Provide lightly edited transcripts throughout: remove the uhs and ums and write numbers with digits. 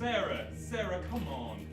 Sarah, come on.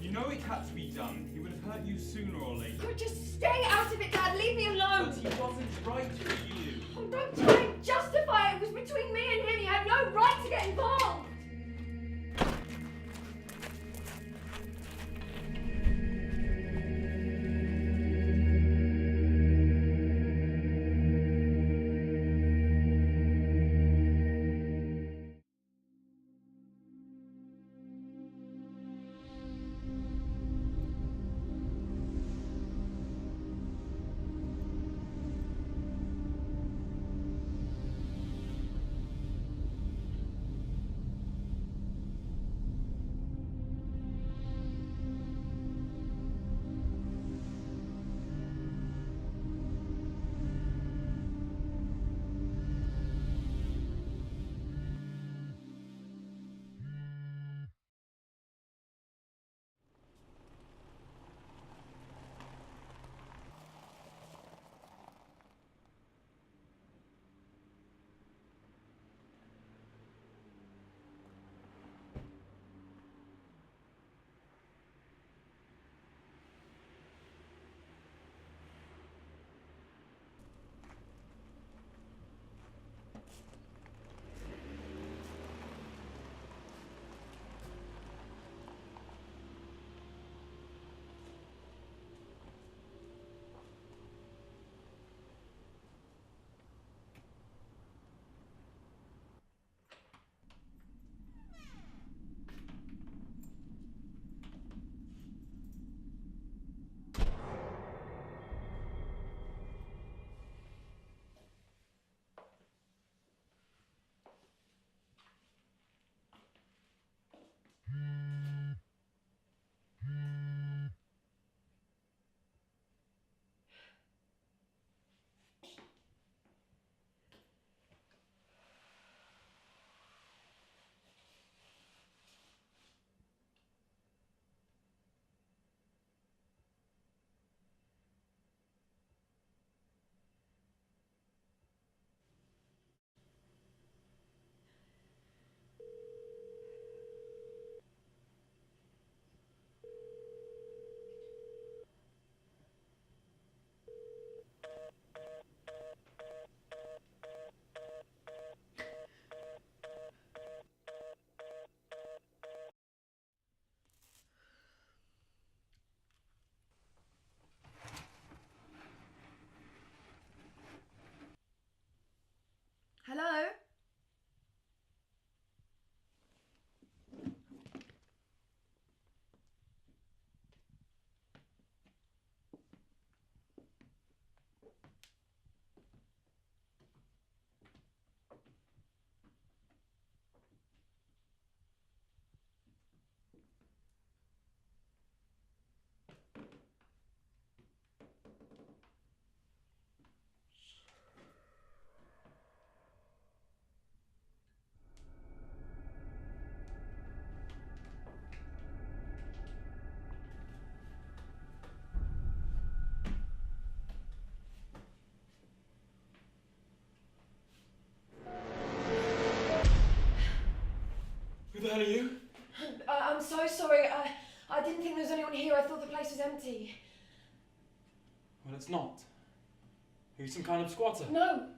You know it had to be done. He would have hurt you sooner or later. Oh, just stay out of it, Dad. Leave me alone. But he wasn't right for you. Oh, don't try and justify it. It was between me and him. You had no right to get involved. Hello? Who the hell are you? I'm so sorry. I didn't think there was anyone here. I thought the place was empty. Well, it's not. Are you some kind of squatter? No,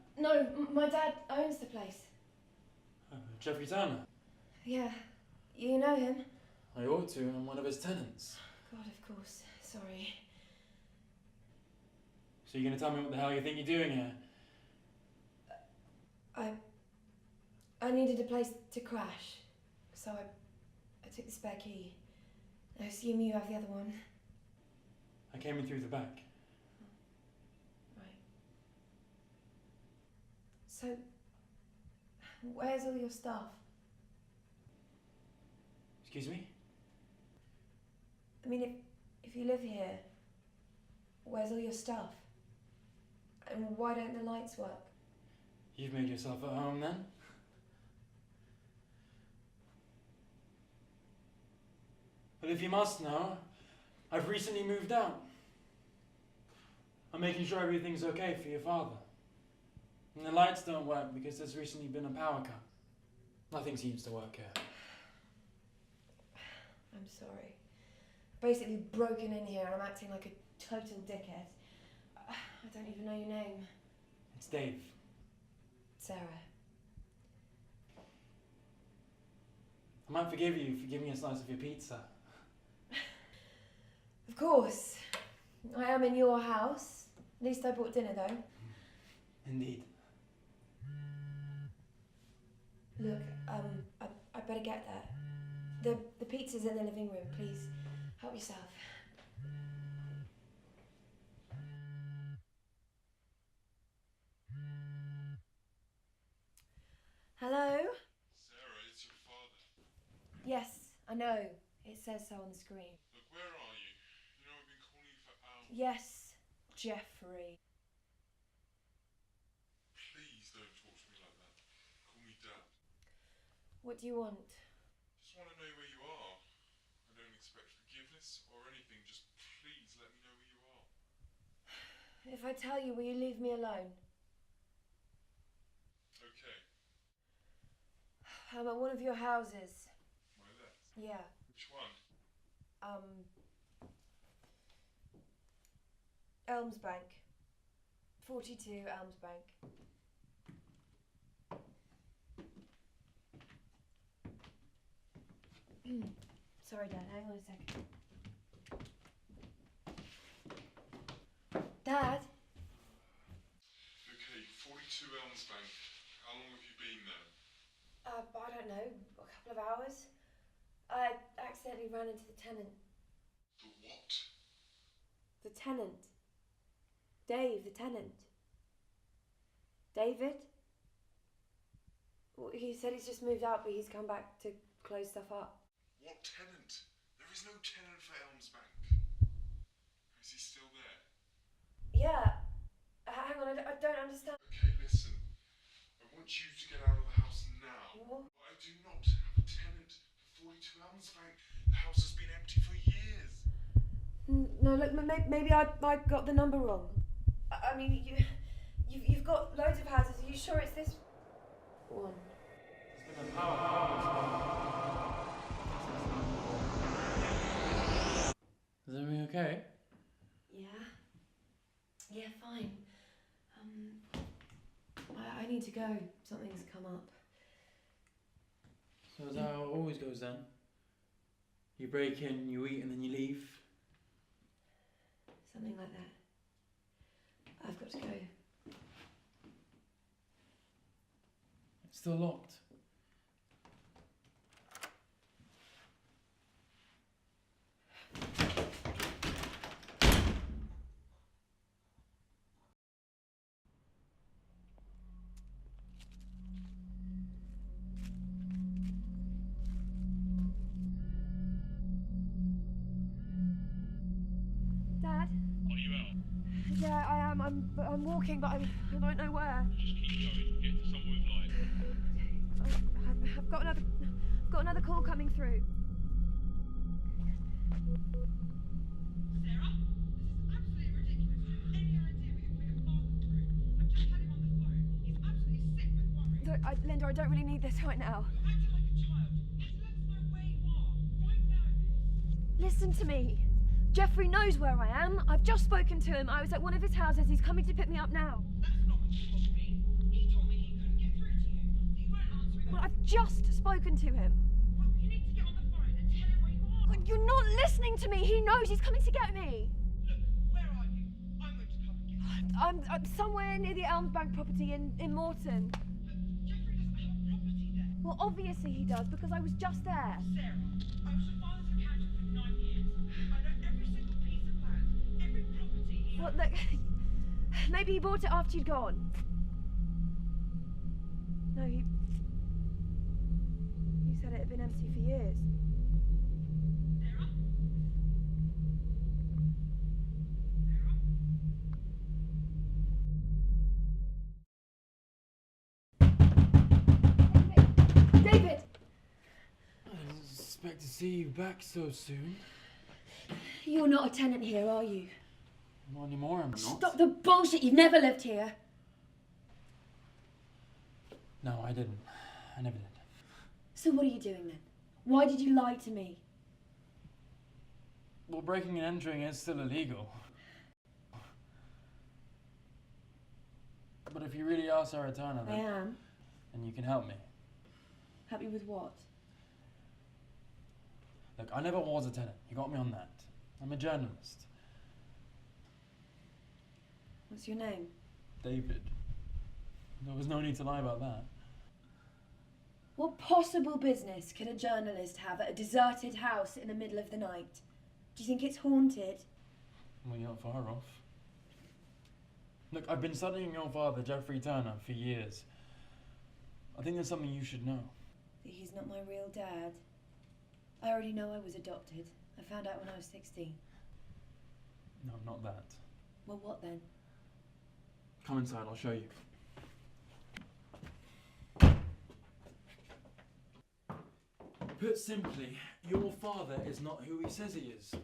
my dad owns the place. Jeffrey Turner? Yeah, you know him? I ought to, I'm one of his tenants. God, of course. Sorry. So you're going to tell me what the hell you think you're doing here? I needed a place to crash, so I took the spare key. I assume you have the other one. I came in through the back. Right. So, where's all your stuff? Excuse me? I mean, if you live here, where's all your stuff? And why don't the lights work? You've made yourself at home then? But if you must know, I've recently moved out. I'm making sure everything's okay for your father. And the lights don't work because there's recently been a power cut. Nothing seems to work here. I'm sorry. Basically broken in here and I'm acting like a total dickhead. I don't even know your name. It's Dave. Sarah. I might forgive you for giving me a slice of your pizza. Of course. I am in your house. At least I bought dinner though. Indeed. Look, I better get that. The pizza's in the living room, please. Help yourself. Hello? Sarah, it's your father. Yes, I know. It says so on the screen. Look, where are you? You know, I've been calling you for hours. Yes, Jeffrey. Please don't talk to me like that. Call me Dad. What do you want? Just want to know where you are. I don't expect forgiveness or anything. Just please let me know where you are. If I tell you, will you leave me alone? Okay, I'm at one of your houses. my left. Yeah. Which one? Elmsbank. 42 Elmsbank. Sorry, Dad, hang on a second. Dad? Okay, 42 Elmsbank. How long have you been there? I don't know, a couple of hours. I accidentally ran into the tenant. The what? The tenant. Dave, the tenant. David? Well, he said he's just moved out, but he's come back to close stuff up. What tenant? There is no tenant for Elmsbank. Is he still there? Yeah. Hang on, I don't understand. Okay, listen. I want you to get out of the house now. What? I do not have a tenant for 42 Elmsbank. The house has been empty for years. No, look, maybe I got the number wrong. I mean, you've got loads of houses. Are you sure it's this one? There's been a power outage. Is everything okay? Yeah. Yeah, fine. I need to go. Something's come up. So is that how it always goes then? You break in, you eat, and then you leave? Something like that. I've got to go. It's still locked. Dad? Are you out? Yeah, I am. I'm walking, but I don't know where. Just keep going. Get to somewhere with light. I've got another call coming through. Sarah, this is absolutely ridiculous. Do you have any idea what you put your father through? I've just had him on the phone. He's absolutely sick with worry. Look, Linda, I don't really need this right now. You're acting like a child. Just let us know where you are. Right now. Listen to me. Jeffrey knows where I am. I've just spoken to him. I was at one of his houses. He's coming to pick me up now. That's not what you told me. He told me he couldn't get through to you. That you weren't answering. Well, I've just spoken to him. Well, you need to get on the phone and tell him where you are. Look, you're not listening to me. He knows he's coming to get me. Look, where are you? I'm going to come and get you. I'm somewhere near the Elmsbank property in Morton. Jeffrey doesn't have a property there. Well, obviously he does, because I was just there. Sarah, I was your father's accountant for 9 years. I know every single piece of land, every property he Well, owns. look, maybe he bought it after you'd gone. No, he said it had been empty for years. Sarah? Sarah? David! I didn't expect to see you back so soon. You're not a tenant here, are you? Not anymore, I'm not. Stop the bullshit. You've never lived here. No, I didn't. I never did. So what are you doing then? Why did you lie to me? Well, breaking and entering is still illegal. But if you really are Sarah Turner, I am. then you can help me. Help you with what? Look, I never was a tenant. You got me on that. I'm a journalist. What's your name? David. There was no need to lie about that. What possible business could a journalist have at a deserted house in the middle of the night? Do you think it's haunted? Well, you're not far off. Look, I've been studying your father, Jeffrey Turner, for years. I think there's something you should know. That he's not my real dad. I already know I was adopted. I found out when I was 16. No, not that. Well, what then? Come inside, I'll show you. Put simply, your father is not who he says he is.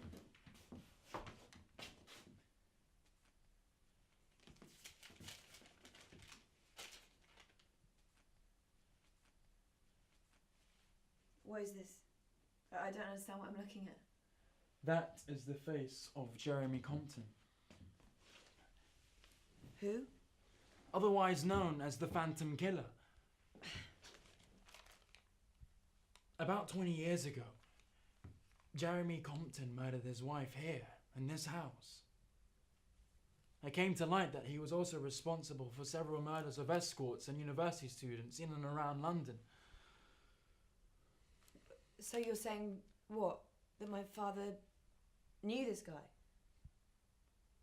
What is this? I don't understand what I'm looking at. That is the face of Jeremy Compton, Who? otherwise known as the Phantom Killer. About 20 years ago, Jeremy Compton murdered his wife here, in this house. It came to light that he was also responsible for several murders of escorts and university students in and around London. So you're saying what? That my father knew this guy?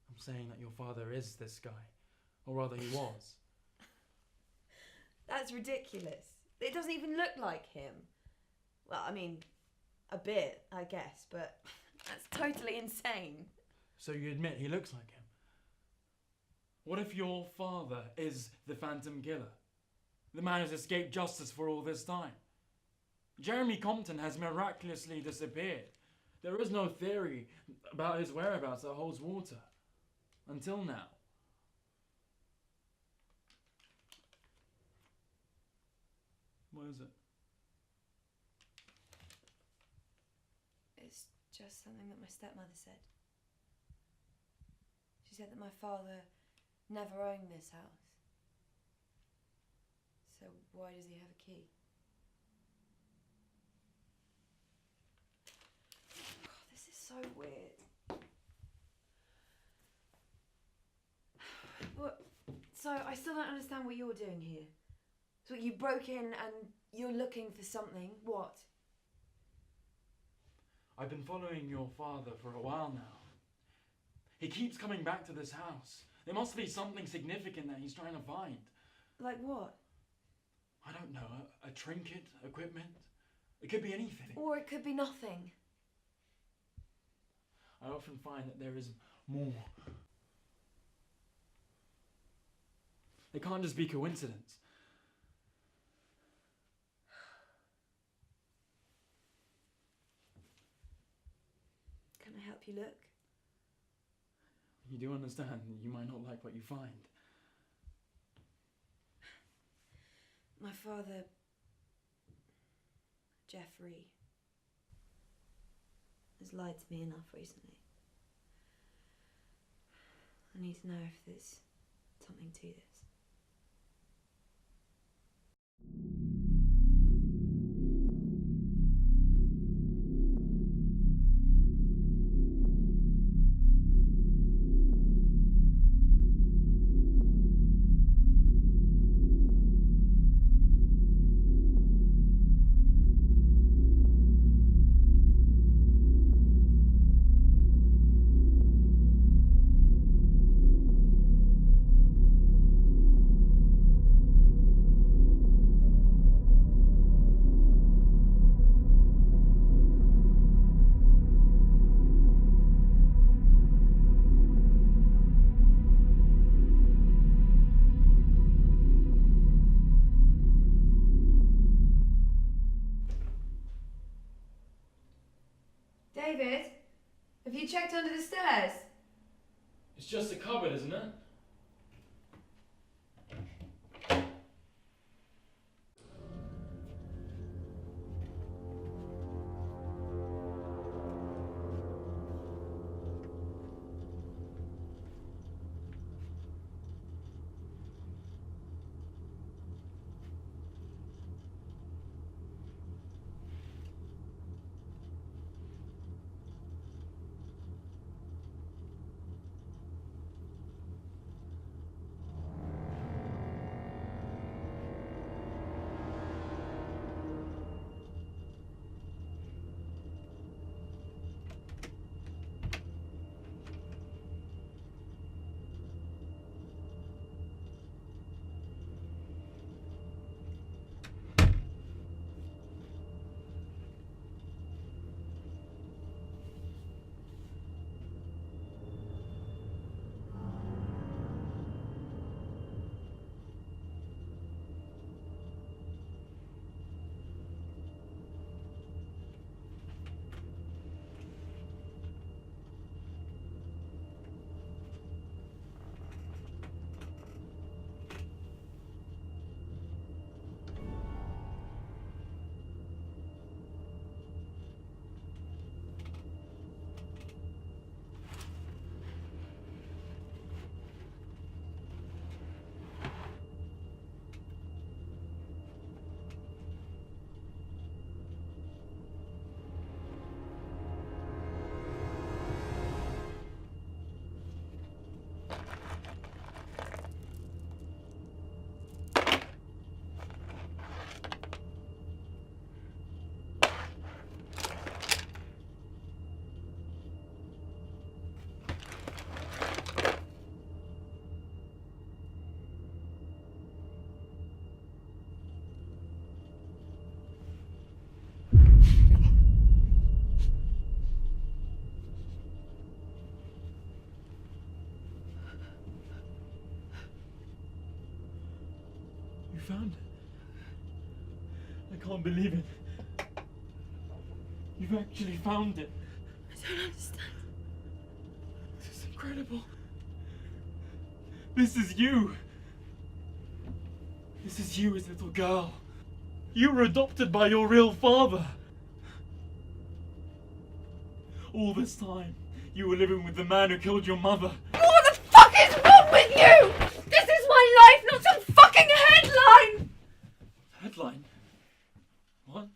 I'm saying that your father is this guy, or rather he was. That's ridiculous. It doesn't even look like him. Well, I mean, a bit, I guess, but that's totally insane. So you admit he looks like him? What if your father is the Phantom Killer? The man who's escaped justice for all this time? Jeremy Compton has miraculously disappeared. There is no theory about his whereabouts that holds water. Until now. What is it? It's just something that my stepmother said. She said that my father never owned this house. So why does he have a key? Oh, this is so weird. What? So I still don't understand what you're doing here. So you broke in and you're looking for something. What? I've been following your father for a while now. He keeps coming back to this house. There must be something significant that he's trying to find. Like what? I don't know, a trinket, equipment? It could be anything. Or it could be nothing. I often find that there is more. It can't just be coincidence. Can I help you look? You do understand you might not like what you find. My father, Jeffrey, has lied to me enough recently. I need to know if there's something to this. David, have you checked under the stairs? It's just a cupboard, isn't it? I can't believe it. You've actually found it. I don't understand. This is incredible. This is you. This is you as a little girl. You were adopted by your real father. All this time, you were living with the man who killed your mother. What the fuck is wrong with you? This is my life, not some fucking headline! Headline? What?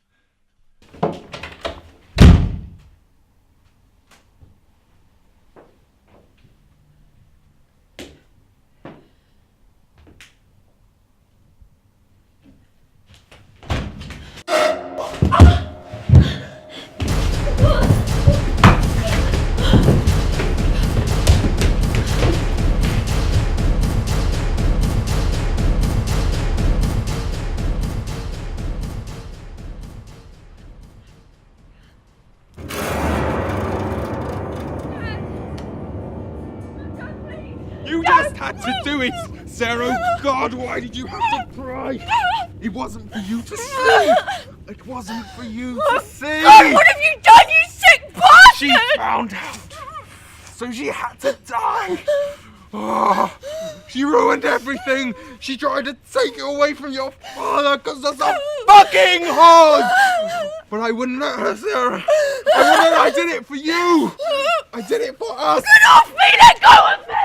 You just had to do it! Sarah, God, why did you have to cry? It wasn't for you to see! It wasn't for you to see! God, what have you done, you sick bastard? She found out! So she had to die! Oh, she ruined everything! She tried to take it away from your father because that's a fucking hard! But I wouldn't let her, Sarah! I did it for you! I did it for us! Get off me! Let go of me!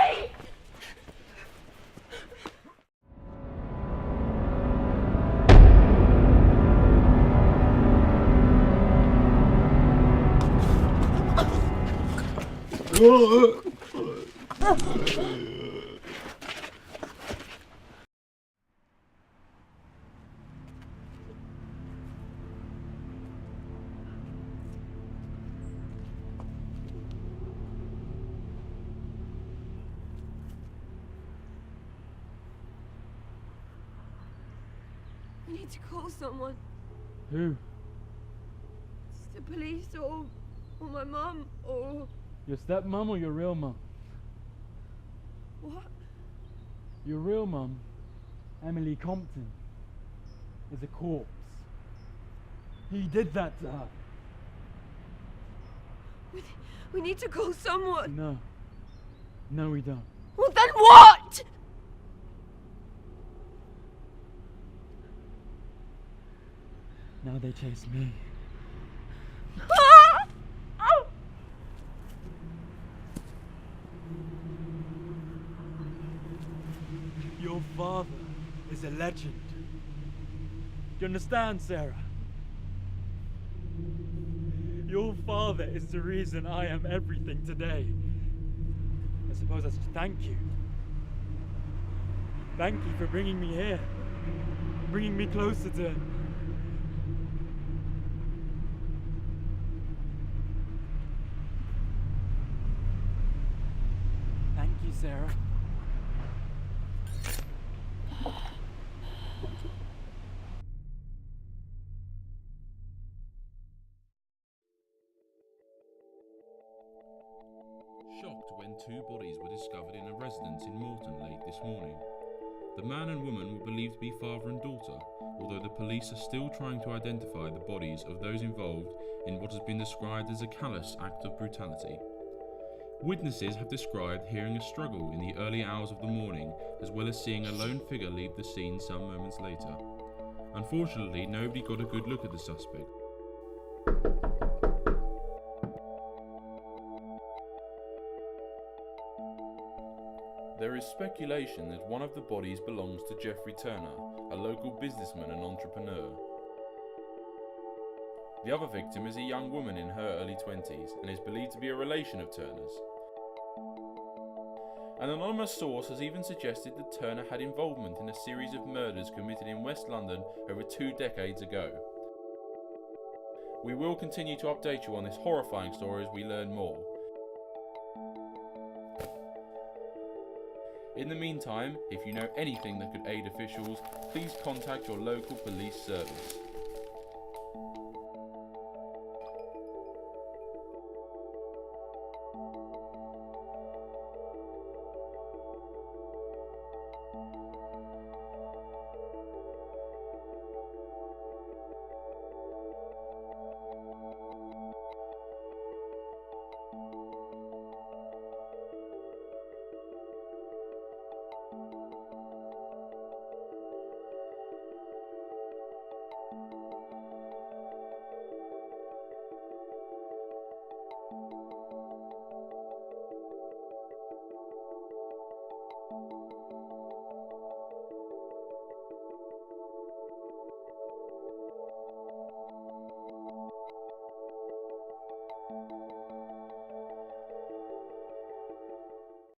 We need to call someone. Who? The police or my mum or... Your stepmom or your real mum? What? Your real mum, Emily Compton, is a corpse. He did that to her. We need to call someone. No. No, we don't. Well, then what? Now they chase me. Ah! Oh! Your father is a legend. Do you understand, Sarah? Your father is the reason I am everything today. I suppose I should thank you. Thank you for bringing me here. Bringing me closer to him. Thank you, Sarah. Shocked when two bodies were discovered in a residence in Morton late this morning. The man and woman were believed to be father and daughter, although the police are still trying to identify the bodies of those involved in what has been described as a callous act of brutality. Witnesses have described hearing a struggle in the early hours of the morning, as well as seeing a lone figure leave the scene some moments later. Unfortunately, nobody got a good look at the suspect. There is speculation that one of the bodies belongs to Jeffrey Turner, a local businessman and entrepreneur. The other victim is a young woman in her early 20s and is believed to be a relation of Turner's. An anonymous source has even suggested that Turner had involvement in a series of murders committed in West London over 2 decades ago. We will continue to update you on this horrifying story as we learn more. In the meantime, if you know anything that could aid officials, please contact your local police service.